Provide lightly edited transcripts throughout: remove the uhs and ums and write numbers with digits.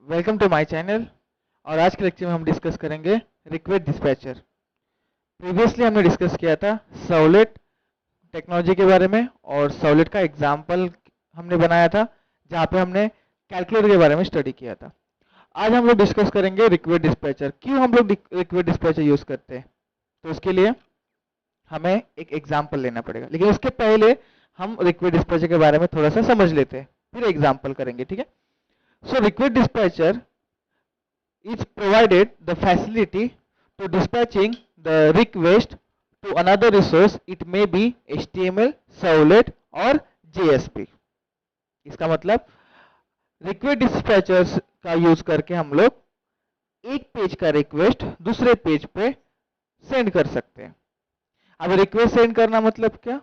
Welcome to my channel. और आज के लेक्चर में हम डिस्कस करेंगे रिक्वेस्ट डिस्पैचर। प्रीवियसली हमने डिस्कस किया था सर्वलेट टेक्नोलॉजी के बारे में और सर्वलेट का एग्जांपल हमने बनाया था जहां पे हमने कैलकुलेटर के बारे में स्टडी किया था। आज हम लोग डिस्कस करेंगे रिक्वेस्ट डिस्पैचर। क्यों हम लोग रिक्वेस्ट डिस्पैचर यूज करते हैं, तो उसके लिए हमें एक एग्जाम्पल लेना पड़ेगा, लेकिन उसके पहले हम रिक्वेस्ट डिस्पैचर के बारे में थोड़ा सा समझ लेते हैं, फिर एग्जाम्पल करेंगे। ठीक है। So request dispatcher is provided the facility to dispatching the request to another resource. It may be HTML, Servlet और JSP। इसका मतलब रिक्वेस्ट डिस्पैचर्स का यूज करके हम लोग एक पेज का रिक्वेस्ट दूसरे पेज पे सेंड कर सकते हैं। अब रिक्वेस्ट सेंड करना मतलब क्या,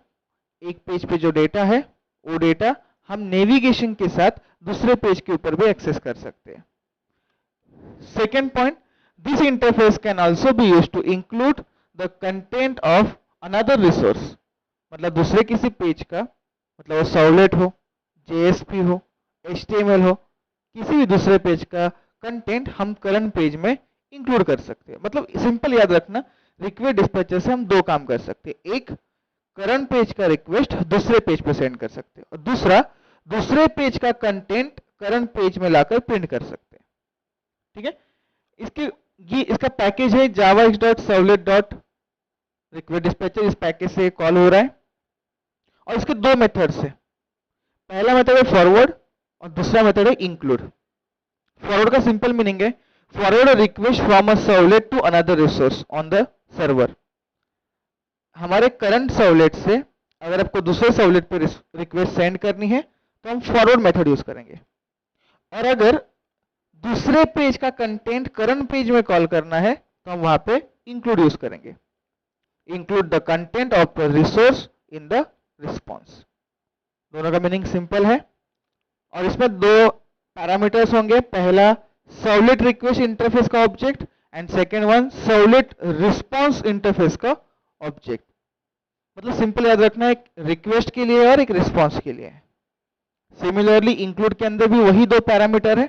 एक पेज पे जो डेटा है वो डेटा हम नेविगेशन के साथ दूसरे पेज के ऊपर भी एक्सेस कर सकते हैं। Second point, this interface can also be used to include the content of another resource। मतलब दूसरे किसी पेज का, मतलब वो सर्वलेट हो, JSP हो, HTML हो, किसी भी दूसरे पेज का कंटेंट हम करंट पेज में इंक्लूड कर सकते हैं। मतलब सिंपल याद रखना, रिक्वेस्ट डिस्पैचर से हम दो काम कर सकते हैं। एक, करंट पेज का रिक्वेस्ट दूसरे पेज पे सेंड कर सकते हैं, और दूसरा, दूसरे पेज का कंटेंट करंट पेज में लाकर प्रिंट कर सकते हैं। ठीक है। इसका पैकेज है javax.servlet.requestDispatcher। इस पैकेज से कॉल हो रहा है और इसके दो मेथड्स है। पहला मेथड है फॉरवर्ड और दूसरा मेथड है इंक्लूड। फॉरवर्ड का सिंपल मीनिंग है forward a request from a servlet to another resource on the server. हमारे करंट सर्वलेट से अगर आपको दूसरे सर्वलेट पर रिक्वेस्ट सेंड करनी है तो हम फॉरवर्ड मेथड यूज करेंगे, और अगर दूसरे पेज का कंटेंट करंट पेज में कॉल करना है तो हम वहां पे इंक्लूड यूज करेंगे। Include the content of the resource in the response. दोनों का मीनिंग सिंपल है और इसमें दो पैरामीटर्स होंगे। पहला सर्वलेट रिक्वेस्ट इंटरफेस का object and second one servlet response interface का ऑब्जेक्ट। मतलब सिंपल याद रखना, एक रिक्वेस्ट के लिए और एक रिस्पॉन्स के लिए। सिमिलरली इंक्लूड के अंदर भी वही दो पैरामीटर है,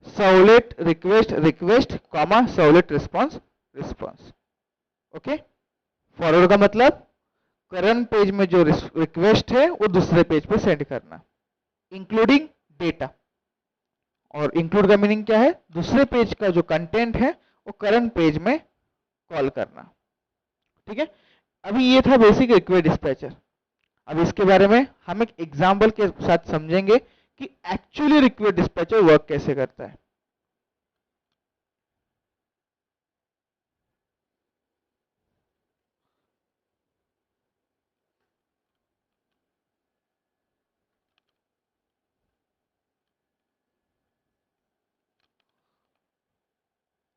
servlet request request comma servlet response response. Okay. Forward का मतलब करंट पेज में जो रिक्वेस्ट है वो दूसरे पेज पे सेंड करना, इंक्लूडिंग डेटा। और इंक्लूड का मीनिंग क्या है, दूसरे पेज का जो कंटेंट है वो करंट पेज में कॉल करना। ठीक है। अभी ये था बेसिक रिक्वेस्ट डिस्पैचर। अब इसके बारे में हम एक एग्जाम्पल के साथ समझेंगे कि एक्चुअली रिक्वेस्ट डिस्पैचर वर्क कैसे करता है।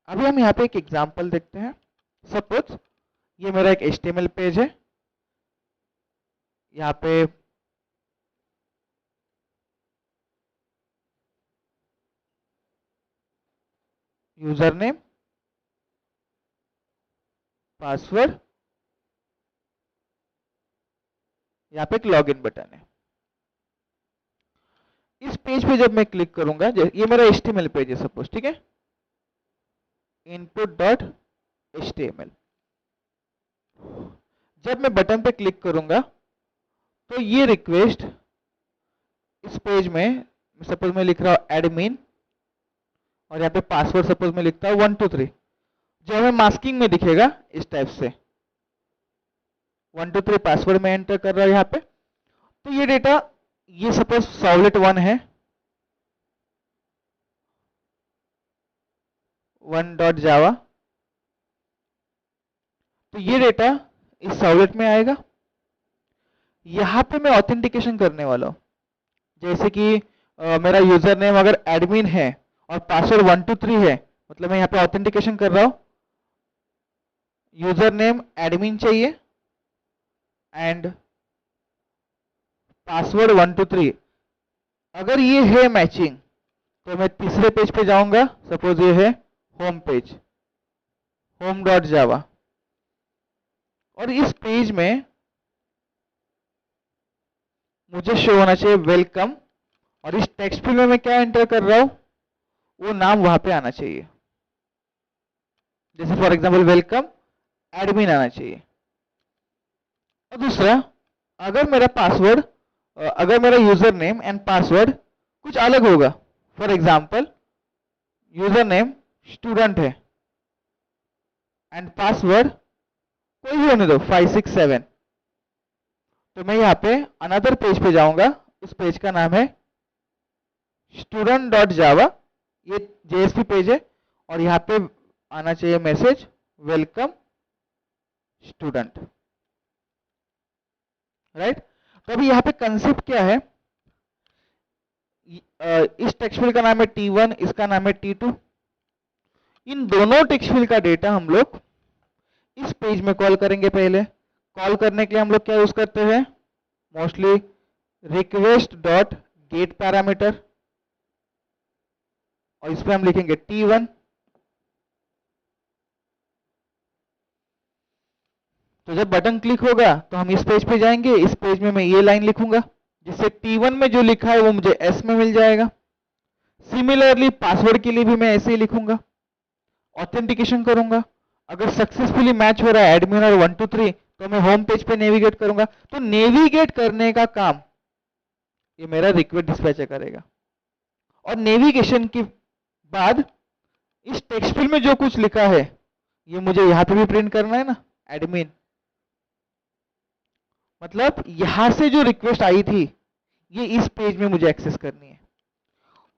अभी हम यहाँ पे एक एग्जाम्पल देखते हैं। सपोज ये मेरा एक HTML पेज है। यहाँ पे यूजर नेम, पासवर्ड, यहाँ पे एक लॉगिन बटन है। इस पेज पे जब मैं क्लिक करूंगा, ये मेरा HTML पेज है सपोज, ठीक है, input.html। जब मैं बटन पे क्लिक करूंगा तो ये रिक्वेस्ट इस पेज में, सपोज मैं लिख रहा हूं एडमिन और यहाँ पे पासवर्ड सपोज मैं लिखता हूं 123, जो हमें मास्किंग में दिखेगा इस टाइप से 123 पासवर्ड में एंटर कर रहा है यहाँ पे। तो ये डेटा, ये सपोज सर्वलेट 1 है, 1.java। तो ये डेटा इस सर्वलेट में आएगा। यहाँ पे मैं ऑथेंटिकेशन करने वाला हूँ, जैसे कि मेरा यूजर नेम अगर एडमिन है और पासवर्ड 123 है, मतलब मैं यहाँ पे ऑथेंटिकेशन कर रहा हूँ। यूजर नेम एडमिन चाहिए एंड पासवर्ड 123। अगर ये है मैचिंग तो मैं तीसरे पेज पे जाऊंगा। सपोज ये है होम पेज, home.java, और इस पेज में मुझे शो होना चाहिए वेलकम। और इस टेक्स्ट फील्ड में मैं क्या एंटर कर रहा हूं, वो नाम वहां पे आना चाहिए। जैसे फॉर एग्जांपल वेलकम एडमिन आना चाहिए। और दूसरा, अगर मेरा पासवर्ड, अगर मेरा यूजर नेम एंड पासवर्ड कुछ अलग होगा, for example user name student है एंड पासवर्ड कोई भी होने दो 567, तो मैं यहाँ पे अनदर पेज पे जाऊंगा। उस पेज का नाम है student.java, ये जेएसपी पेज है, और यहाँ पे आना चाहिए मैसेज वेलकम स्टूडेंट, राइट। तो अभी यहाँ पे कंसेप्ट क्या है, इस टेक्स्ट फील्ड का नाम है T1, इसका नाम है T2। इन दोनों टेक्स्ट फील्ड का डेटा हम लोग इस पेज में कॉल करेंगे। पहले कॉल करने के लिए हम लोग क्या यूज करते हैं, mostly request dot get parameter, और इस पे हम लिखेंगे T1। तो जब बटन क्लिक होगा तो हम इस पेज पे जाएंगे। इस पेज में मैं ये लाइन लिखूंगा, जिससे T1 में जो लिखा है वो मुझे S में मिल जाएगा। सिमिलरली पासवर्ड के लिए भी मैं ऐसे ही लिखूंगा, ऑथेंटिकेशन करूंगा। अगर सक्सेसफुली मैच हो रहा है एडमिन और 1 2 3, तो मैं होम पेज पे नेविगेट करूंगा। तो नेविगेट करने का काम ये मेरा रिक्वेस्ट डिस्पैचर करेगा। और नेविगेशन के बाद इस टेक्स्ट फील्ड में जो कुछ लिखा है ये मुझे यहां पे भी प्रिंट करना है ना, एडमिन। मतलब यहां से जो रिक्वेस्ट आई थी ये इस पेज में मुझे एक्सेस करनी है।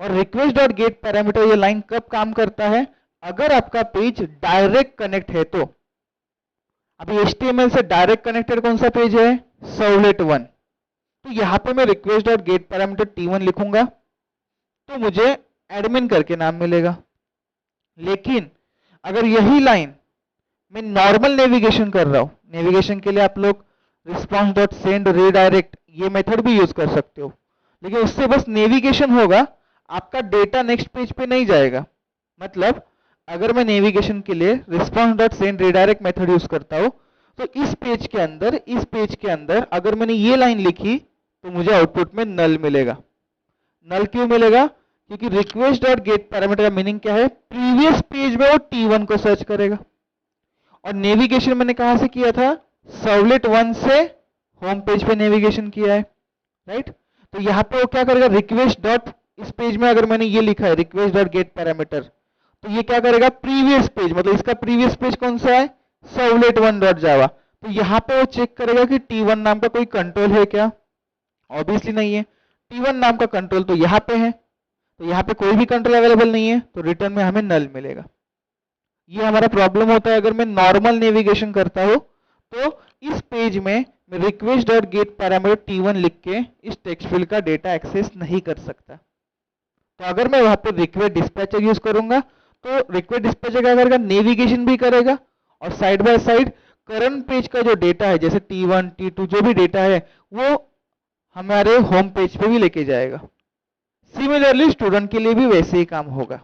और रिक्वेस्ट डॉट गेट पैरामीटर ये लाइन कब काम करता है, अगर आपका पेज डायरेक्ट कनेक्ट है तो। अभी HTML से डायरेक्ट कनेक्टेड कौन सा पेज है, सर्वलेट 1। तो यहां पे मैं request dot get parameter T1 लिखूंगा तो मुझे एडमिन करके नाम मिलेगा। लेकिन अगर यही लाइन मैं नॉर्मल नेविगेशन कर रहा हूं, नेविगेशन के लिए आप लोग रिस्पॉन्स डॉट सेंड रीडायरेक्ट ये मेथड भी यूज कर सकते हो, लेकिन उससे बस नेविगेशन होगा, आपका डेटा नेक्स्ट पेज पे नहीं जाएगा। मतलब अगर मैं नेविगेशन के लिए response dot send redirect method use करता हूं, तो इस पेज के अंदर अगर मैंने ये लाइन लिखी तो मुझे आउटपुट में नल मिलेगा। नल क्यों मिलेगा, क्योंकि रिक्वेस्ट डॉट गेट पैरामीटर का मीनिंग क्या है, प्रीवियस पेज में वो T1 को सर्च करेगा। और नेविगेशन मैंने कहां से किया था, सर्वलेट 1 से होम पेज पे नेविगेशन किया है, राइट। तो यहां पे वो क्या करेगा, रिक्वेस्ट डॉट, इस पेज में अगर मैंने ये लिखा है रिक्वेस्ट डॉट गेट पैरामीटर, तो ये क्या करेगा, प्रीवियस पेज, मतलब इसका प्रीवियस पेज कौन सा है, सर्वलेट 1 डॉट जावा। तो यहां पे वो चेक करेगा कि T1 नाम का कोई कंट्रोल है क्या, ऑब्वियसली नहीं है। T1 नाम का कंट्रोल तो यहां पे है, तो यहां पे कोई भी कंट्रोल अवेलेबल नहीं है, तो रिटर्न में हमें नल मिलेगा। ये हमारा प्रॉब्लम होता है अगर मैं नॉर्मल नेविगेशन करता हूं, तो इस पेज में मैं request dot get parameter T1 लिख के इस टेक्स्ट फील्ड का डेटा एक्सेस नहीं कर सकता। तो अगर मैं वहां पे रिक्वेस्ट डिस्पैचर यूज करूंगा तो रिक्वेस्ट डिस्पैचर क्या करेगा, नेविगेशन भी करेगा और side by side current page का जो डेटा है, जैसे T1 T2 जो भी डेटा है वो हमारे होम पेज पे भी लेके जाएगा। सिमिलरली स्टूडेंट के लिए भी वैसे ही काम होगा।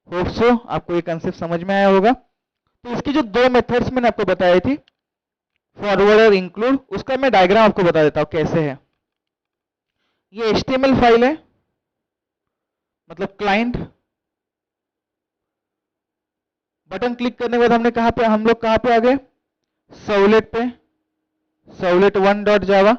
होप सो आपको ये कंसेप्ट समझ में आया होगा। तो इसकी जो दो मेथड्स मैंने आपको बताई थी, फॉरवर्ड और इंक्लूड, उसका मैं डायग्राम आपको बता देता हूं कैसे है। ये HTML फाइल है, मतलब क्लाइंट। बटन क्लिक करने के बाद हम लोग कहां पे आ गए, सर्वलेट पे, सर्वलेट 1 डॉट जावा।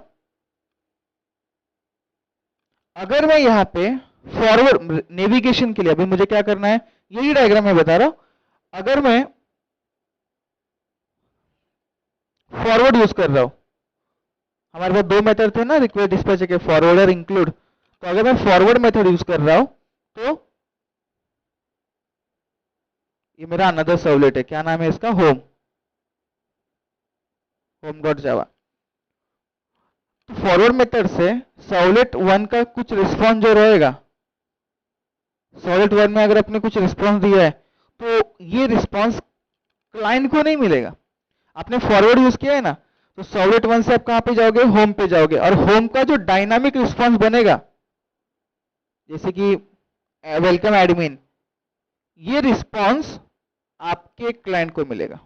अगर मैं यहां पे फॉरवर्ड नेविगेशन के लिए, अभी मुझे क्या करना है, यही डायग्राम मैं बता रहा हूं। अगर मैं फॉरवर्ड यूज कर रहा हूं, हमारे पास दो मेथड थे ना रिक्वेस्ट डिस्पैचर के, फॉरवर्ड और इंक्लूड। तो अगर मैं फॉरवर्ड मेथड यूज कर रहा हूं तो ये मेरा अनदर सर्वलेट है, क्या नाम है इसका, होम, होम डॉट जावा। तो फॉरवर्ड मेथड से सर्वलेट 1 का कुछ रिस्पॉन्स जो रहेगा, सर्वलेट 1 में अगर आपने कुछ रिस्पॉन्स दिया है तो ये रिस्पॉन्स क्लाइंट को नहीं मिलेगा। आपने फॉरवर्ड यूज किया है ना, तो सर्वलेट 1 से आप कहां पे जाओगे, होम पे जाओगे, और होम का जो डायनामिक रिस्पॉन्स बनेगा, जैसे कि वेलकम एडमिन, ये रिस्पॉन्स आपके क्लाइंट को मिलेगा।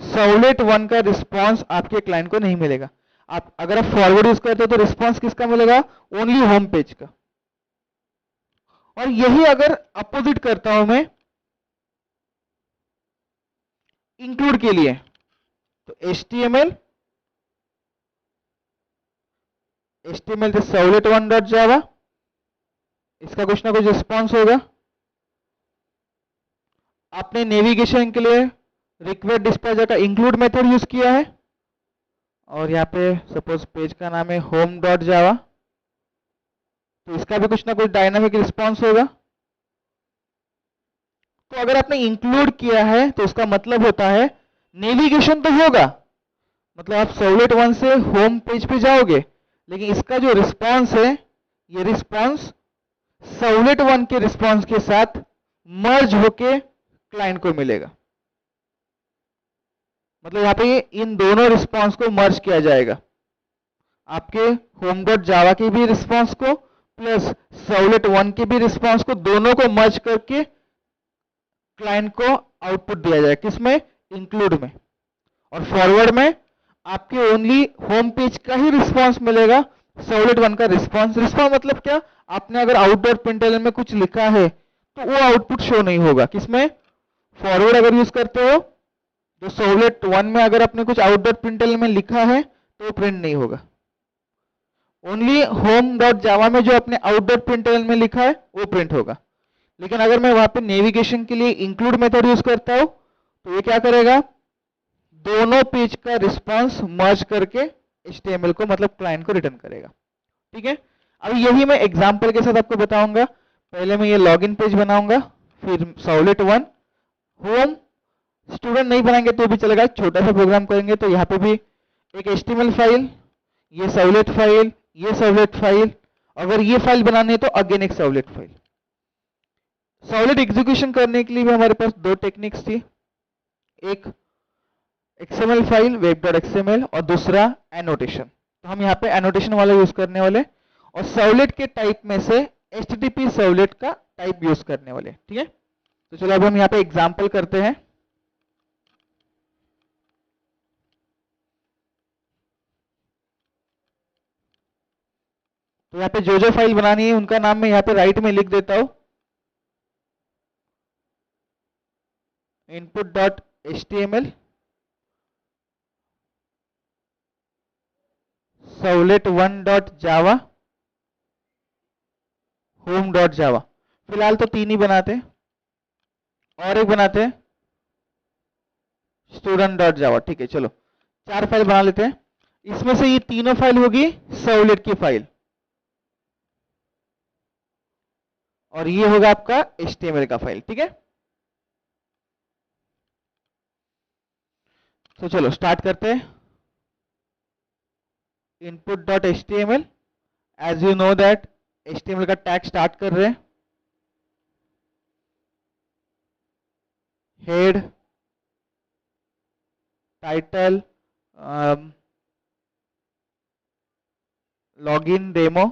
सर्वलेट 1 का रिस्पॉन्स आपके क्लाइंट को नहीं मिलेगा। आप अगर आप फॉरवर्ड यूज करते हो तो रिस्पॉन्स किसका मिलेगा, ओनली होम पेज का। और यही अगर अपोजिट करता हूं मैं इंक्लूड के लिए, तो HTML से servlet1.java, इसका कुछ ना कुछ रिस्पॉन्स होगा। आपने नेविगेशन के लिए रिक्वेस्ट डिस्पैचर का इंक्लूड मेथड यूज किया है, और यहाँ पे सपोज पेज का नाम है home.java, तो इसका भी कुछ ना कुछ डायनामिक रिस्पॉन्स होगा। तो अगर आपने इंक्लूड किया है तो इसका मतलब होता है नेविगेशन तो होगा, मतलब आप servlet1 से होम पेज पे जाओगे, लेकिन इसका जो रिस्पॉन्स है, ये रिस्पॉन्स servlet1 के रिस्पॉन्स के साथ मर्ज होके क्लाइंट को मिलेगा। मतलब यहाँ पे इन दोनों रिस्पॉन्स को मर्ज किया जाएगा, आपके home.java के भी रिस्पॉन्स को प्लस servlet1 के भी रिस्पॉन्स को, दोनों को मर्ज करके क्लाइंट को आउटपुट दिया जाएगा, किसमें, इंक्लूड में। और फॉरवर्ड में आपके ओनली होम पेज का ही रिस्पॉन्स मिलेगा, servlet1 का रिस्पॉन्स। रिस्पॉन्स मतलब क्या, आपने अगर outdoor.println में कुछ लिखा है तो वो आउटपुट शो नहीं होगा, किसमें, फॉरवर्ड अगर यूज करते हो तो servlet1 में अगर आपने कुछ outdoor.println में लिखा है तो वो प्रिंट नहीं होगा। ओनली home.java में जो आपने outdoor.println में लिखा है वो प्रिंट होगा। लेकिन अगर मैं वहां पे नेविगेशन के लिए इंक्लूड मेथड यूज करता हूं तो ये क्या करेगा, दोनों पेज का रिस्पांस मर्ज करके HTML को, मतलब क्लाइंट को रिटर्न करेगा। ठीक है, अब यही मैं एग्जांपल के साथ आपको बताऊंगा। पहले मैं ये लॉगिन पेज बनाऊंगा, फिर servlet1 होम। स्टूडेंट नहीं बनाएंगे तो भी चलेगा, छोटा सा प्रोग्राम करेंगे तो यहाँ पे भी एक HTML फाइल, ये सर्वलेट फाइल, ये सर्वलेट फाइल, अगर ये फाइल बनानी है तो अगेन एक सर्वलेट फाइल। सर्वलेट एग्जीक्यूशन करने के लिए भी हमारे पास दो टेक्निक्स थी, एक XML फाइल web.xml और दूसरा एनोटेशन। तो हम यहाँ पे एनोटेशन वाला यूज करने वाले, और सर्वलेट के टाइप में से HTTP सर्वलेट का टाइप यूज करने वाले। ठीक है, तो चलो अब हम यहाँ पे एग्जांपल करते हैं। तो यहाँ पे जो फाइल बनानी है उनका नाम मैं यहाँ पे राइट में लिख देता हूं, input.html, servlet1.java, home.java। फिलहाल तो तीन ही बनाते, और एक बनाते हैं student.java। ठीक है, चलो चार फाइल बना लेते हैं। इसमें से ये तीनों फाइल होगी सर्वलेट की फाइल, और ये होगा आपका HTML का फाइल। ठीक है, तो चलो स्टार्ट करते हैं। input.html, as you know that HTML का टैग स्टार्ट कर रहे हैं, head, title, login demo,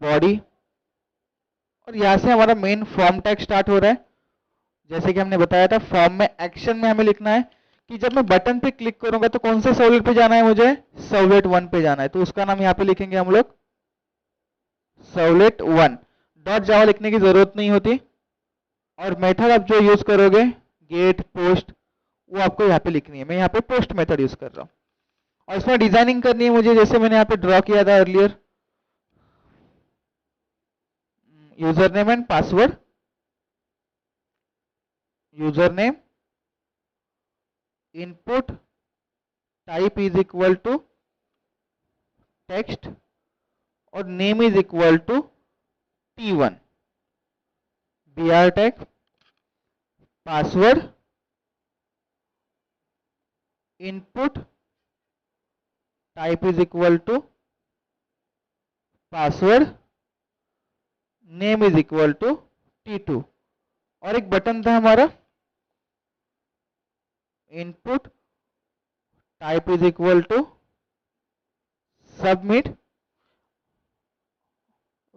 body, और यहां से हमारा मेन फॉर्म टैग स्टार्ट हो रहा है। जैसे कि हमने बताया था, फॉर्म में एक्शन में हमें लिखना है कि जब मैं बटन पे क्लिक करूंगा तो कौन से सर्वलेट पे जाना है, मुझे servlet1 पे जाना है, तो उसका नाम यहाँ पे लिखेंगे हम लोग servlet1। डॉट जावा लिखने की जरूरत नहीं होती, और मेथड आप जो यूज करोगे गेट, पोस्ट, वो आपको यहाँ पे लिखनी है। मैं यहाँ पे पोस्ट मेथड यूज कर रहा हूँ, और इसमें डिजाइनिंग करनी है मुझे, जैसे मैंने यहाँ पे ड्रॉ किया था earlier, user name and password, user name, input type is equal to text, और name is equal to T1, br tag, password, input type is equal to password, name is equal to T2, और एक button था हमारा input type is equal to submit,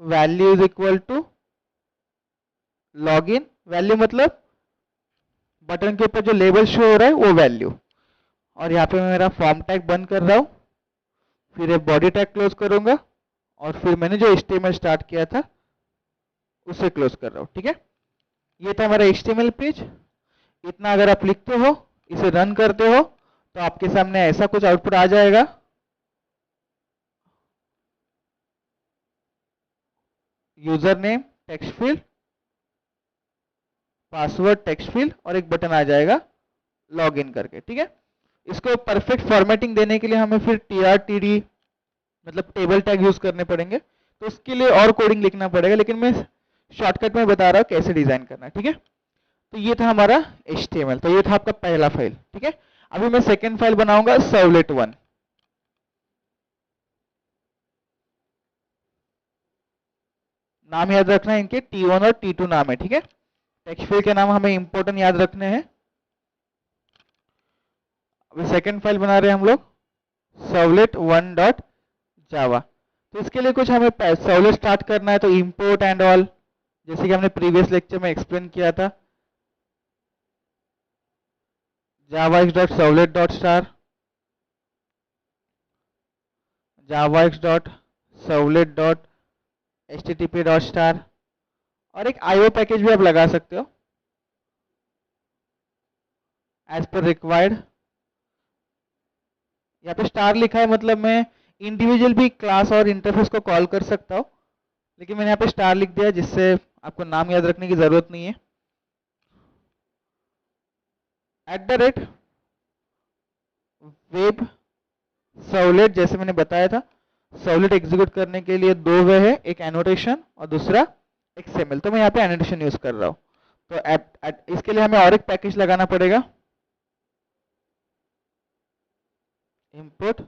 value is equal to login. Value मतलब button के ऊपर जो label show हो रहा है वो वैल्यू, और यहाँ पे मैं मेरा फॉर्म टैग बंद कर रहा हूँ, फिर ये बॉडी टैग क्लोज करूंगा, और फिर मैंने जो HTML स्टार्ट किया था उसे क्लोज कर रहा हूँ। ठीक है, ये था हमारा HTML पेज। इतना अगर आप लिखते हो, इसे रन करते हो, तो आपके सामने ऐसा कुछ आउटपुट आ जाएगा। User name text field, password text field, और एक बटन आ जाएगा लॉग इन करके। ठीक है, इसको परफेक्ट फॉर्मेटिंग देने के लिए हमें फिर TRTD मतलब टेबल टैग यूज करने पड़ेंगे, तो उसके लिए और कोडिंग लिखना पड़ेगा, लेकिन मैं शॉर्टकट में बता रहा हूँ कैसे डिजाइन करना है। ठीक है, तो ये था हमारा HTML, तो ये था आपका पहला फाइल। ठीक है, अभी मैं सेकेंड फाइल बनाऊंगा Servlet1। नाम याद रखना है इनके, T1 और T2 नाम है। ठीक है, टेक्स्ट फील्ड के नाम हमें इंपॉर्टेंट याद रखने हैं। अभी सेकेंड फाइल बना रहे हैं हम लोग servlet1.java। तो इसके लिए कुछ हमें सर्वलेट स्टार्ट करना है, तो इंपोर्ट एंड ऑल, जैसे कि हमने प्रीवियस लेक्चर में एक्सप्लेन किया था, javax.servlet.star, javax.servlet.http.star, और एक IO पैकेज भी आप लगा सकते हो एज पर रिक्वायर्ड। यहाँ पे स्टार लिखा है, मतलब मैं इंडिविजुअल भी क्लास और इंटरफेस को कॉल कर सकता हूँ, लेकिन मैंने यहाँ पे स्टार लिख दिया, जिससे आपको नाम याद रखने की जरूरत नहीं है। @ वेब सर्वलेट, जैसे मैंने बताया था, सर्वलेट एग्जीक्यूट करने के लिए दो वे है, एक एनोटेशन और दूसरा XML। तो मैं यहाँ पे एनोटेशन यूज कर रहा हूँ। तो इसके लिए हमें और एक पैकेज लगाना पड़ेगा, इंपोर्ट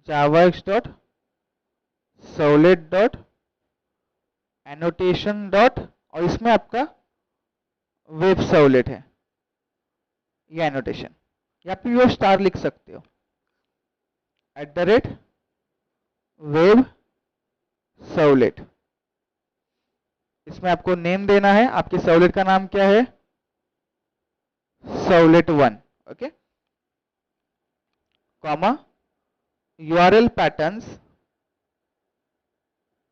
javax.servlet.annotation. और इसमें आपका वेब सर्वलेट है, ये एनोटेशन। यहाँ पे वो स्टार लिख सकते हो, @ वेब सर्वलेट। इसमें आपको नेम देना है, आपके सर्वलेट का नाम क्या है, Servlet1। Okay, comma URL patterns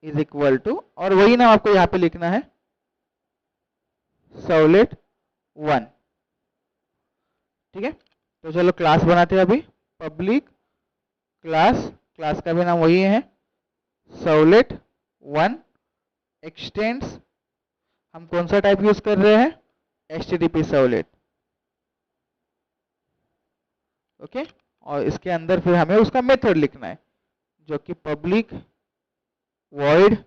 is equal to, और वही नाम आपको यहाँ पे लिखना है, Servlet1। ठीक है, तो चलो क्लास बनाते हैं अभी। पब्लिक क्लास, क्लास का भी नाम वही है, Servlet1। एक्सटेंड्स, हम कौन सा टाइप यूज कर रहे हैं, HTTP सर्वलेट। ओके, और इसके अंदर फिर हमें उसका मेथड लिखना है, जो कि पब्लिक वॉइड,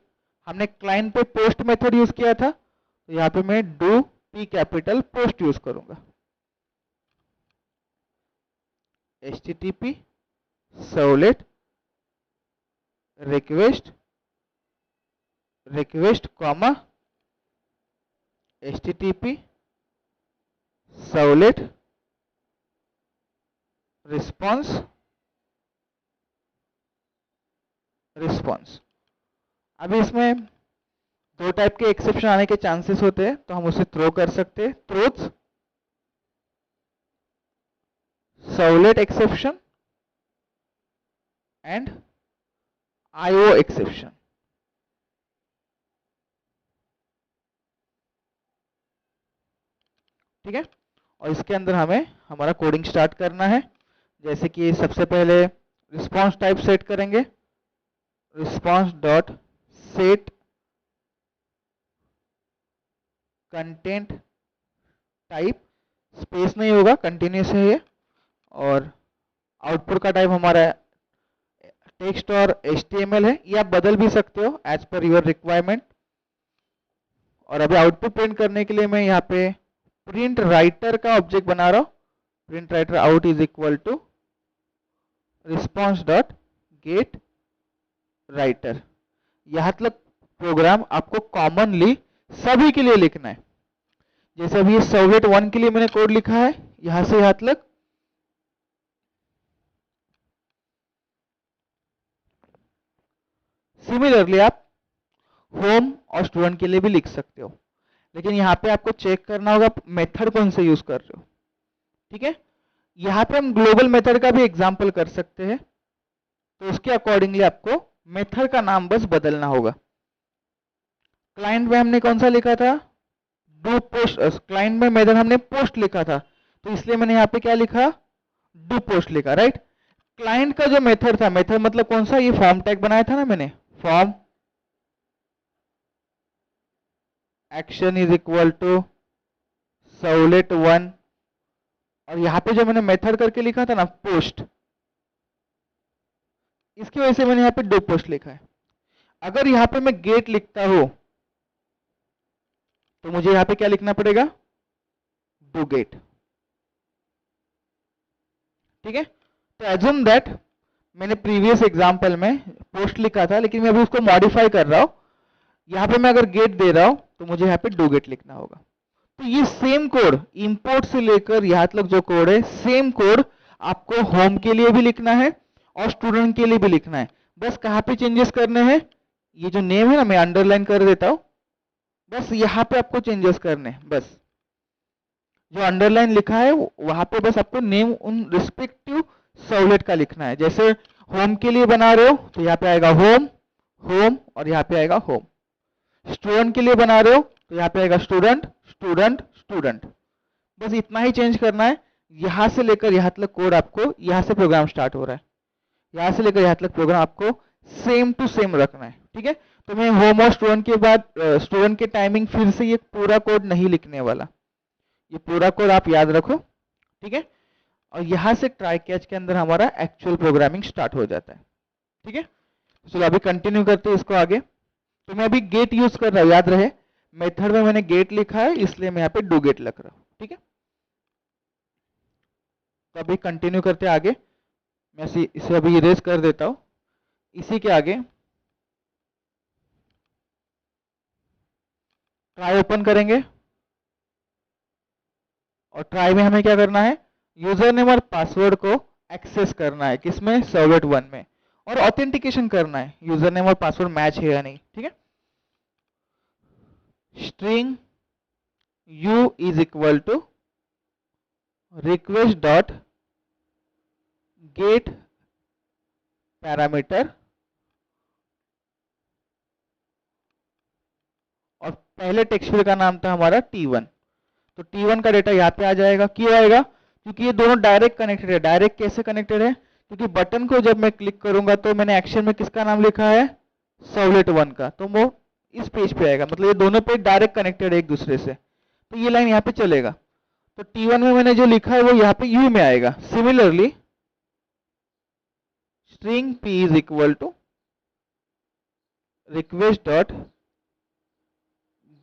हमने क्लाइंट पे पोस्ट मेथड यूज किया था, तो यहाँ पे मैं do P capital post use करूंगा, HTTP servlet request comma HTTP servlet response. अभी इसमें दो टाइप के एक्सेप्शन आने के चांसेस होते हैं, तो हम उसे थ्रो कर सकते हैं, throws servlet exception and IO exception. ठीक है, और इसके अंदर हमें हमारा कोडिंग स्टार्ट करना है। जैसे कि सबसे पहले रिस्पॉन्स टाइप सेट करेंगे, response dot set content type, space नहीं होगा, कंटिन्यूस है ये, और आउटपुट का टाइप हमारा टेक्स्ट और HTML है, ये आप बदल भी सकते हो एज पर योर रिक्वायरमेंट। और अभी आउटपुट प्रिंट करने के लिए मैं यहाँ पे प्रिंट राइटर का ऑब्जेक्ट बना रहा हूँ, print writer out is equal to response dot get writer. यहाँ तक प्रोग्राम आपको कॉमनली सभी के लिए लिखना है। जैसे अभी Servlet1 के लिए मैंने कोड लिखा है, यहां से यहाँ तक सिमिलरली आप होम और स्टूडेंट के लिए भी लिख सकते हो। लेकिन यहाँ पे आपको चेक करना होगा मेथड कौन से यूज कर रहे हो। ठीक है, यहाँ पे हम ग्लोबल मेथड का भी एग्जाम्पल कर सकते हैं, तो उसके अकॉर्डिंगली आपको मेथड का नाम बस बदलना होगा। क्लाइंट में हमने कौन सा लिखा था, डू पोस्ट, क्लाइंट में मेथड हमने पोस्ट लिखा था, तो इसलिए मैंने यहाँ पे क्या लिखा, डू पोस्ट लिखा, राइट। क्लाइंट का जो मेथड था, मेथड मतलब कौन सा, ये फॉर्म टैग बनाया था ना मैंने, form action is equal to servlet 1, और यहाँ पे जो मैंने मेथड करके लिखा था ना पोस्ट, इसकी वजह से मैंने यहाँ पे डू पोस्ट लिखा है। अगर यहाँ पे मैं गेट लिखता हूं तो मुझे यहाँ पे क्या लिखना पड़ेगा, डू गेट। ठीक है, तो एज्यूम दैट मैंने प्रीवियस एग्जांपल में पोस्ट लिखा था, लेकिन मैं अभी उसको मॉडिफाई कर रहा हूं, यहाँ पे मैं अगर गेट दे रहा हूं तो मुझे यहाँ पे डू गेट लिखना होगा। तो ये सेम कोड इंपोर्ट से लेकर यहाँ तक जो कोड है, सेम कोड आपको होम के लिए भी लिखना है और स्टूडेंट के लिए भी लिखना है। बस कहाँ पे चेंजेस करने हैं, ये जो नेम है ना मैं अंडरलाइन कर देता हूं, बस यहाँ पे आपको चेंजेस करने हैं। बस जो अंडरलाइन लिखा है वहां पे बस आपको नेम उन रिस्पेक्टिव सर्वलेट का लिखना है। जैसे होम के लिए बना रहे हो तो यहाँ पे आएगा होम, होम, और यहाँ पे आएगा होम। स्टूडेंट के लिए बना रहे हो तो यहाँ पे आएगा स्टूडेंट, स्टूडेंट, स्टूडेंट। बस इतना ही चेंज करना है। यहां से लेकर यहाँ तक कोड आपको, यहाँ से प्रोग्राम स्टार्ट हो रहा है, यहाँ से लेकर यहाँ तक प्रोग्राम आपको सेम टू सेम रखना है। ठीक है, तो मैं होम और स्टूडेंट के बाद स्टूडेंट के टाइमिंग फिर से ये पूरा कोड नहीं लिखने वाला, ये पूरा कोड आप याद रखो। ठीक है, और यहां से ट्राई कैच के अंदर हमारा एक्चुअल प्रोग्रामिंग स्टार्ट हो जाता है। ठीक है, चलो अभी कंटिन्यू करते हैं इसको आगे। तो मैं अभी गेट यूज कर रहा हूं, याद रहे मेथड में मैंने गेट लिखा है, इसलिए मैं यहाँ पे डू गेट लिख रहा हूं। ठीक है, तो अभी कंटिन्यू करते हैं आगे। मैं इसे अभी इरेज कर देता हूं। इसी के आगे ट्राई ओपन करेंगे, और ट्राई में हमें क्या करना है, यूजर नेम और पासवर्ड को एक्सेस करना है, किसमें, सर्वलेट 1 में, और ऑथेंटिकेशन करना है यूजर नेम और पासवर्ड मैच है या नहीं। ठीक है, string u is equal to request dot get parameter, और पहले टेक्स्ट का नाम था हमारा t1, तो t1 का डेटा यहाँ पे आ जाएगा। क्यों आएगा, क्योंकि ये दोनों डायरेक्ट कनेक्टेड है। डायरेक्ट कैसे कनेक्टेड है, क्योंकि बटन को जब मैं क्लिक करूंगा तो मैंने एक्शन में किसका नाम लिखा है, सर्वलेट 1 का, तो वो इस पेज पे आएगा, मतलब ये दोनों पेज डायरेक्ट कनेक्टेड है एक दूसरे से, तो ये लाइन यहाँ पे चलेगा। तो t1 में मैंने जो लिखा है वो यहाँ पे u में आएगा। Similarly string p is equal to request dot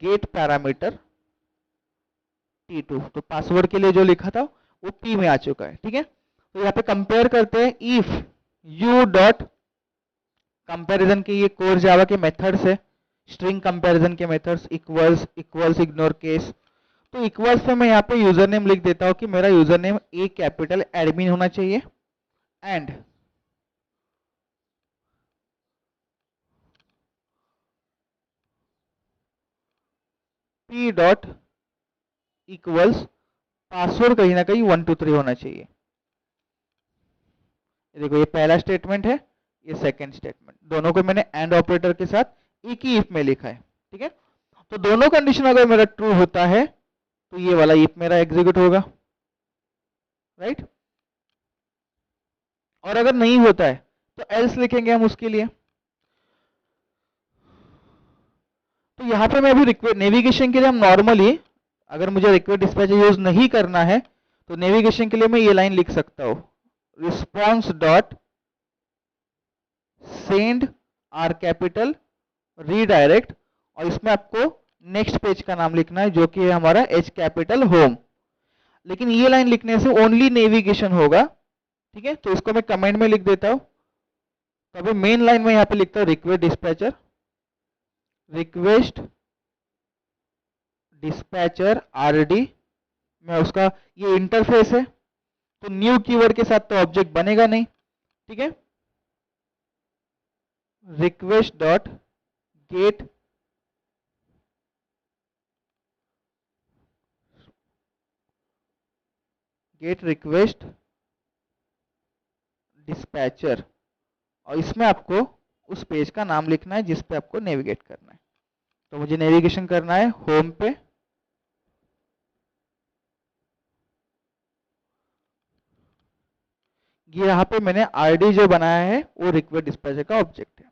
get parameter t2, तो पासवर्ड के लिए जो लिखा था वो p में आ चुका है। ठीक है, तो यहाँ पे कंपेयर करते हैं, इफ u डॉट कंपेरिजन के ये कोर जावा के मेथड्स है, स्ट्रिंग कंपैरिजन के methods, equals, equals ignore case. तो इक्वल्स पे मैं यहाँ पे यूजर नेम लिख देता हूँ कि मेरा यूजर नेम ए कैपिटल एडमिन होना चाहिए, and p dot equals password कहीं ना कहीं 1 2 3 होना चाहिए। देखो ये पहला स्टेटमेंट है, ये सेकंड स्टेटमेंट, दोनों को मैंने एंड ऑपरेटर के साथ एक ही इफ में लिखा है। ठीक है, तो दोनों कंडीशन अगर मेरा ट्रू होता है तो ये वाला इफ मेरा एग्जीक्यूट होगा, राइट। और अगर नहीं होता है तो एल्स लिखेंगे हम उसके लिए। तो यहाँ पे मैं अभी नेविगेशन के लिए हम नॉर्मली, अगर मुझे रिक्वेस्ट डिस्पैचर यूज नहीं करना है तो नेविगेशन के लिए मैं ये लाइन लिख सकता हूँ, response dot send are capital redirect, और इसमें आपको नेक्स्ट पेज का नाम लिखना है जो कि है हमारा एच कैपिटल होम। लेकिन ये लाइन लिखने से ओनली नेविगेशन होगा। ठीक है, तो इसको मैं कमेंट में लिख देता हूं। तो अभी मेन लाइन में यहां पे लिखता हूं request dispatcher, request dispatcher RD में उसका ये इंटरफेस है, तो न्यू कीवर्ड के साथ तो ऑब्जेक्ट बनेगा नहीं। ठीक है, request dot gate gate request dispatcher, और इसमें आपको उस पेज का नाम लिखना है जिस पे आपको नेविगेट करना है। तो मुझे नेविगेशन करना है होम पे, ये यहाँ पे मैंने आरडी जो बनाया है वो रिक्वेस्ट डिस्पैचर का ऑब्जेक्ट है।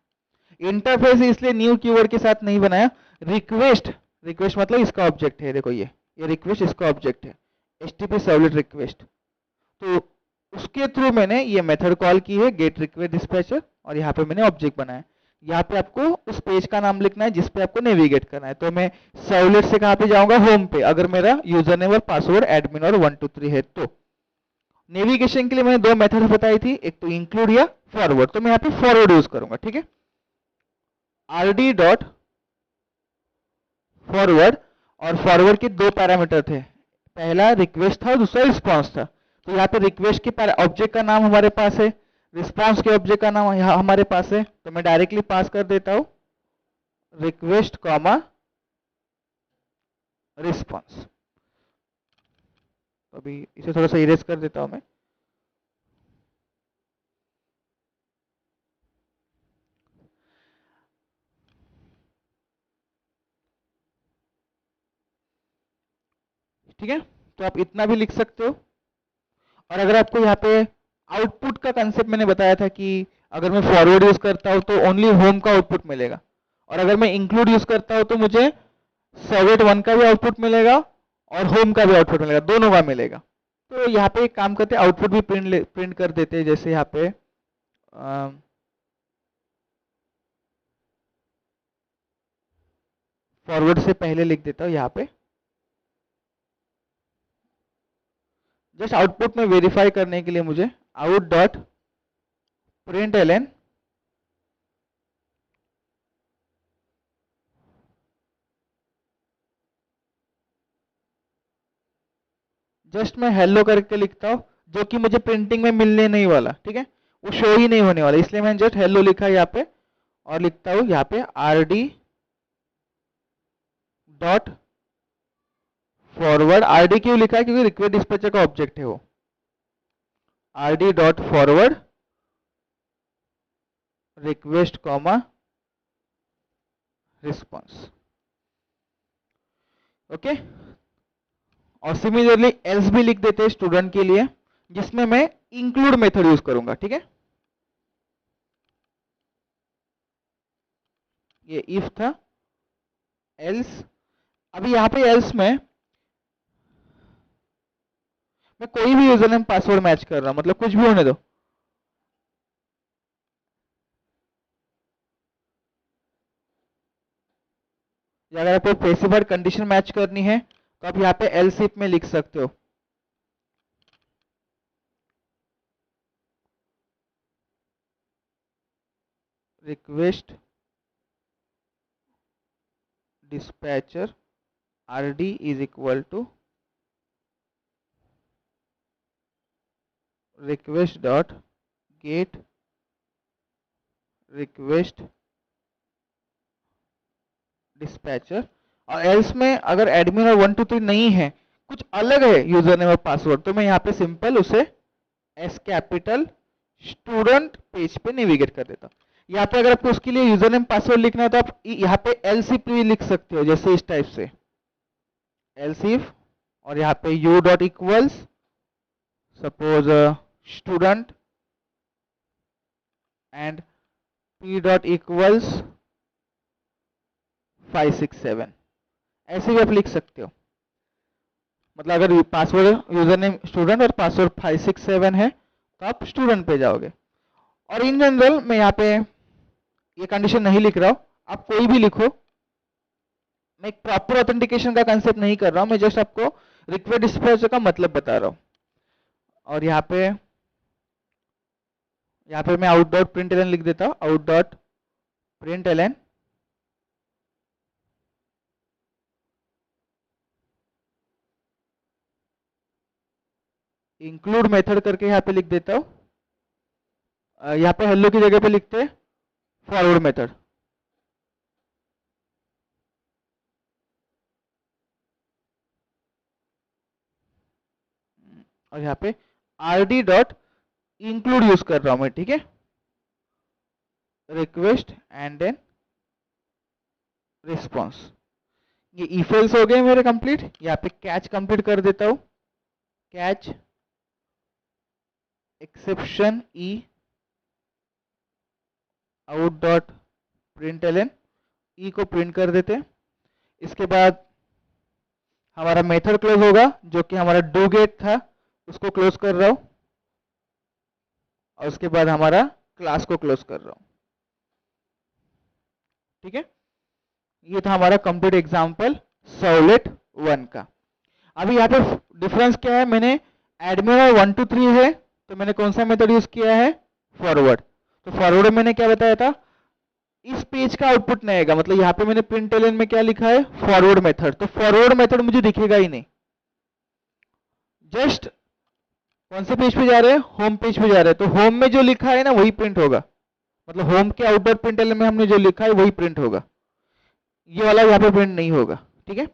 इंटरफेस इसलिए न्यू कीवर्ड के साथ नहीं बनाया, रिक्वेस्ट, रिक्वेस्ट मतलब इसका ऑब्जेक्ट है, देखो ये रिक्वेस्ट इसका ऑब्जेक्ट है, एचटीटीपी सर्वलेट रिक्वेस्ट। तो उसके थ्रू मैंने ये मेथड कॉल की है गेट रिक्वेस्ट डिस्पैचर, और यहाँ पे मैंने ऑब्जेक्ट बनाया है। यहाँ पे आपको उस पेज का नाम लिखना है जिस पे आपको नेविगेट करना है। तो मैं सर्वलेट से कहाँ पे जाऊंगा, होम पे, अगर मेरा यूजर नेम और पासवर्ड एडमिन और 123 है। तो नेविगेशन के लिए मैंने दो मेथड बताई थी, एक तो इंक्लूड या फॉरवर्ड, तो मैं यहाँ पे फॉरवर्ड यूज करूंगा, ठीक है। rd डॉट फॉरवर्ड, और फॉरवर्ड के दो पैरामीटर थे, पहला रिक्वेस्ट था और दूसरा रिस्पॉन्स था। तो यहाँ पे रिक्वेस्ट के ऑब्जेक्ट का नाम हमारे पास है, रिस्पॉन्स के ऑब्जेक्ट का नाम यहाँ हमारे पास है, तो मैं डायरेक्टली पास कर देता हूँ रिक्वेस्ट कॉमा रिस्पॉन्स। अभी इसे थोड़ा सा इरेज कर देता हूं मैं। ठीक है, तो आप इतना भी लिख सकते हो। और अगर आपको यहाँ पे आउटपुट का कंसेप्ट मैंने बताया था कि अगर मैं फॉरवर्ड यूज करता हूँ तो ओनली होम का आउटपुट मिलेगा, और अगर मैं इंक्लूड यूज करता हूँ तो मुझे सर्वलेट 1 का भी आउटपुट मिलेगा और होम का भी आउटपुट मिलेगा, दोनों का मिलेगा। तो यहाँ पे एक काम करते हैं, आउटपुट भी प्रिंट कर देते हैं। जैसे यहाँ पे फॉरवर्ड से पहले लिख देता हूँ यहाँ पे, जस्ट आउटपुट में वेरीफाई करने के लिए मुझे आउट डॉट प्रिंटलन जस्ट मैं हेलो करके लिखता हूँ, जो कि मुझे प्रिंटिंग में मिलने नहीं वाला, ठीक है, वो शो ही नहीं होने वाला, इसलिए मैंने जस्ट हेलो लिखा यहाँ पे, और लिखता हूँ यहाँ पे rd डॉट फॉरवर्ड। rd क्यों लिखा है, क्योंकि रिक्वेस्ट डिस्पैचर का ऑब्जेक्ट है वो। rd dot forward request comma response, okay. और सिमिलरली एल्स भी लिख देते हैं स्टूडेंट के लिए, जिसमें मैं इंक्लूड मेथड यूज करूंगा, ठीक है। ये इफ था, एल्स, अभी यहाँ पे एल्स में मैं कोई भी यूजर नेम पासवर्ड मैच कर रहा हूं, मतलब कुछ भी होने दो। या अगर आपको स्पेसिफाइड कंडीशन मैच करनी है तो आप यहाँ पे एल्स इफ में लिख सकते हो, request dispatcher rd is equal to request dot get request dispatcher. और एल्स में अगर एडमिन और 123 नहीं है, कुछ अलग है यूजर नेम और पासवर्ड, तो मैं यहाँ पे सिंपल उसे एस कैपिटल स्टूडेंट पेज पे नेविगेट कर देता हूँ। यहाँ पे अगर आपको उसके लिए यूजर नेम पासवर्ड लिखना है तो आप यहाँ पे एल्सिफ भी लिख सकते हो, जैसे इस टाइप से एल्सिफ, और यहाँ पे U dot equals suppose student and p dot equals 567, ऐसे भी आप लिख सकते हो। मतलब अगर पासवर्ड यूजर नेम स्टूडेंट और पासवर्ड 567 है तो आप स्टूडेंट पे जाओगे। और इन जनरल मैं यहाँ पे ये कंडीशन नहीं लिख रहा हूँ, आप कोई भी लिखो, मैं एक प्रॉपर ऑथेंटिकेशन का कंसेप्ट नहीं कर रहा हूँ, मैं जस्ट आपको रिक्वेस्ट डिस्पैचर का मतलब बता रहा हूँ। और यहाँ पे मैं आउट डॉट प्रिंट लिख देता हूँ, out dot print include method करके यहाँ पे लिख देता हूँ। यहाँ पे हेलो की जगह पे लिखते हैं फॉरवर्ड मेथड। और यहाँ पे rd डॉट इंक्लूड यूज कर रहा हूं मैं, ठीक है, रिक्वेस्ट एंड देन रिस्पॉन्स। ये इफ एल्स हो गए मेरे कंप्लीट। यहाँ पे कैच कंप्लीट कर देता हूं, कैच एक्सेप्शन ई आउट डॉट प्रिंटलन, ई को प्रिंट कर देते हैं। इसके बाद हमारा मेथड क्लोज होगा जो कि हमारा डू गेट था, उसको क्लोज कर रहा हूं, और उसके बाद हमारा क्लास को क्लोज कर रहा हूं, ठीक है। ये था हमारा कंप्लीट एग्जांपल सर्वलेट 1 का। अभी यहाँ पे डिफरेंस क्या है, मैंने एडमिन और 1 2 3 है तो मैंने कौन सा मेथड यूज किया है, फॉरवर्ड। तो फॉरवर्ड में मैंने क्या बताया था, इस पेज का आउटपुट नहीं आएगा, मतलब यहाँ पे मैंने प्रिंटलन में क्या लिखा है, फॉरवर्ड मेथड। तो फॉरवर्ड मेथड मुझे दिखेगा ही नहीं, जस्ट कौन से पेज पे जा रहे हैं, होम पेज पे जा रहे हैं, तो होम में जो लिखा है ना वही प्रिंट होगा, मतलब होम के आउटडोर प्रिंटलन में हमने जो लिखा है वही प्रिंट होगा, ये वाला यहाँ पे प्रिंट नहीं होगा, ठीक है।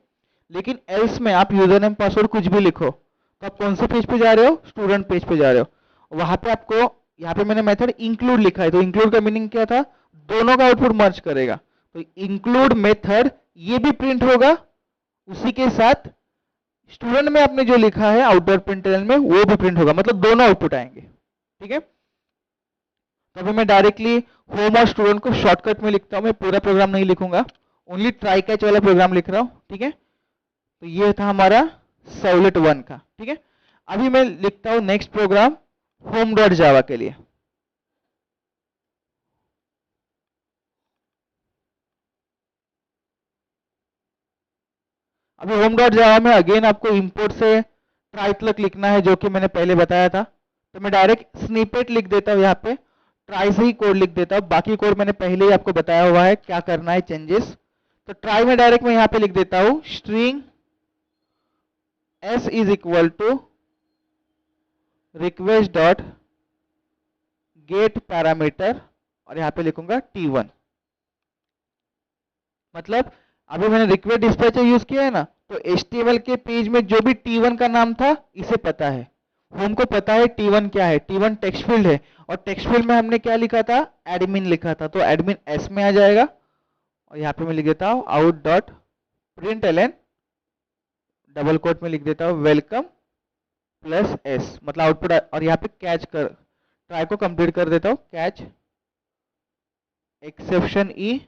लेकिन एल्स में आप यूजर नेम पासवर्ड कुछ भी लिखो तो आप कौन से पेज पे जा रहे हो, स्टूडेंट पेज पे जा रहे हो, वहां पे आपको, यहाँ पे मैंने मेथड इंक्लूड लिखा है, तो इंक्लूड का मीनिंग क्या था, दोनों का आउटपुट मर्ज करेगा। तो इंक्लूड मेथड ये भी प्रिंट होगा, उसी के साथ स्टूडेंट में आपने जो लिखा है आउटडोर प्रिंटलन में वो भी प्रिंट होगा, मतलब दोनों आउटपुट आएंगे, ठीक है। तो अभी मैं डायरेक्टली होम और स्टूडेंट को शॉर्टकट में लिखता हूं, मैं पूरा प्रोग्राम नहीं लिखूंगा, ओनली ट्राई कैच वाला प्रोग्राम लिख रहा हूं, ठीक है। तो ये था हमारा सर्वलेट 1 का, ठीक है। अभी मैं लिखता हूं next program home dot Java के लिए। अभी होम डॉट जावा में अगेन आपको इंपोर्ट से ट्राई तक लिखना है जो कि मैंने पहले बताया था, तो मैं डायरेक्ट स्निपेट लिख देता हूं, यहाँ पे ट्राई से ही कोड लिख देता हूं, बाकी कोड मैंने पहले ही आपको बताया हुआ है क्या करना है चेंजेस। तो ट्राई में डायरेक्ट मैं यहाँ पे लिख देता हूं string s is equal to request dot get parameter, और यहाँ पे लिखूंगा t1। मतलब अभी मैंने रिक्वेस्ट डिस्पैचर यूज किया है ना, तो HTML के पेज में जो भी t1 का नाम था इसे पता है, होम को पता है t1 क्या है, t1 टेक्स्ट फील्ड है, और टेक्स्ट फील्ड में हमने क्या लिखा था, एडमिन लिखा था, तो एडमिन s में आ जाएगा। और यहाँ पे मैं लिख देता हूँ out dot println, double quote में लिख देता हूँ वेलकम प्लस s, मतलब आउटपुट, और यहाँ पे कैच कर ट्राई को कंप्लीट कर देता हूँ, कैच एक्सेप्शन ई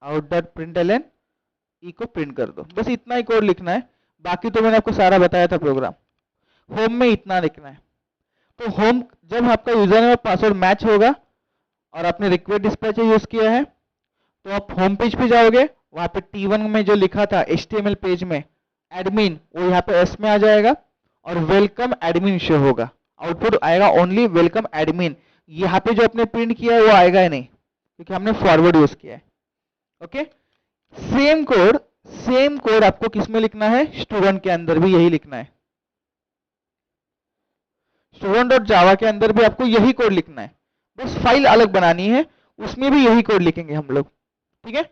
आउट डॉट प्रिंटलन, ई को प्रिंट कर दो, बस इतना ही कोड लिखना है, बाकी तो मैंने आपको सारा बताया था प्रोग्राम। होम में इतना लिखना है। तो होम जब आपका यूजर नेम और पासवर्ड मैच होगा और आपने रिक्वेस्ट डिस्पैचर यूज किया है तो आप होम पेज पे जाओगे, वहां पे t1 में जो लिखा था HTML पेज में एडमिन, वो यहाँ पे s में आ जाएगा, और वेलकम एडमिन शो होगा, आउटपुट आएगा ओनली वेलकम एडमिन। यहाँ पे जो आपने प्रिंट किया है वो आएगा ही नहीं क्योंकि हमने फॉरवर्ड यूज किया है, ओके। सेम कोड आपको किस में लिखना है, स्टूडेंट के अंदर भी यही लिखना है, स्टूडेंट डॉट जावा के अंदर भी आपको यही कोड लिखना है, बस फाइल अलग बनानी है, उसमें भी यही कोड लिखेंगे हम लोग, ठीक है।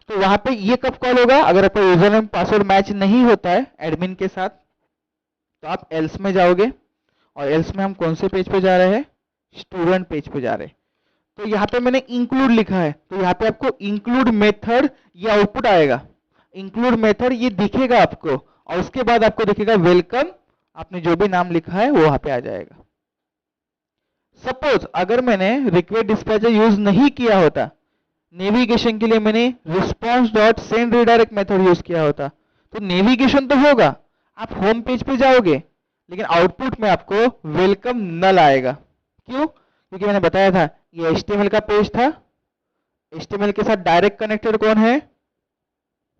तो वहां पे ये कब कॉल होगा, अगर आपका यूजर नेम पासवर्ड मैच नहीं होता है एडमिन के साथ, तो आप एल्स में जाओगे, और एल्स में हम कौन से पेज पे जा रहे हैं, स्टूडेंट पेज पे जा रहे हैं। तो यहाँ पे मैंने इंक्लूड लिखा है, तो यहाँ पे आपको इंक्लूड मेथड ये आउटपुट आएगा, इंक्लूड मेथड ये दिखेगा आपको, और उसके बाद आपको दिखेगा वेलकम, आपने जो भी नाम लिखा है वो वहां पे आ जाएगा। सपोज अगर मैंने रिक्वेस्ट डिस्पैचर यूज नहीं किया होता, नेविगेशन के लिए मैंने response dot send redirect method use किया होता, तो नेविगेशन तो होगा, आप होम पेज पे जाओगे, लेकिन आउटपुट में आपको वेलकम नल आएगा। क्यों, क्योंकि मैंने बताया था ये HTML का पेज था, HTML के साथ डायरेक्ट कनेक्टेड कौन है,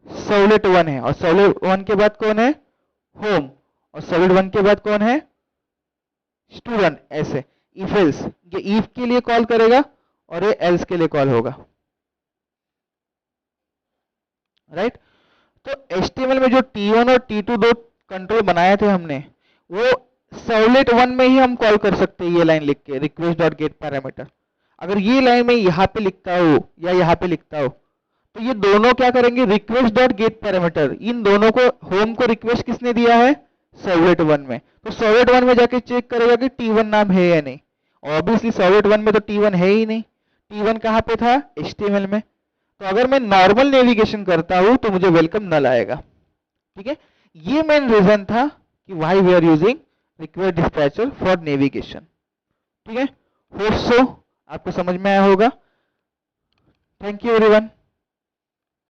सर्वलेट 1 है, और सर्वलेट 1 के बाद कौन है, होम, और सर्वलेट 1 के बाद कौन है, स्टूडेंट। ऐसे इफ एल्स, ये इफ के लिए कॉल करेगा और ये एल्स के लिए कॉल होगा, राइट। तो HTML में जो T1 और T2 दो कंट्रोल बनाए थे हमने, वो सर्वलेट 1 में ही हम कॉल कर सकते हैं, ये लाइन लिख के रिक्वेस्ट डॉट गेट पैरामीटर। अगर ये लाइन में यहाँ पे लिखता हो या यहाँ पे लिखता हो, तो ये दोनों क्या करेंगे, रिक्वेस्ट डॉट गेट पैरामीटर, इन दोनों को, होम को रिक्वेस्ट किसने दिया है, सर्वलेट 1 में। तो सर्वलेट 1 में जाके चेक करेगा कि T1 नाम है या नहीं। ऑब्वियसली सर्वलेट 1 में तो T1 है ही नहीं। T1 कहाँ पे था? HTML में। तो अगर मैं नॉर्मल नेविगेशन करता हूं तो मुझे वेलकम नल आएगा। ठीक है, ये मेन रीजन था कि why we are using request dispatcher for navigation. ठीक है, होप सो आपको समझ में आया होगा। Thank you everyone.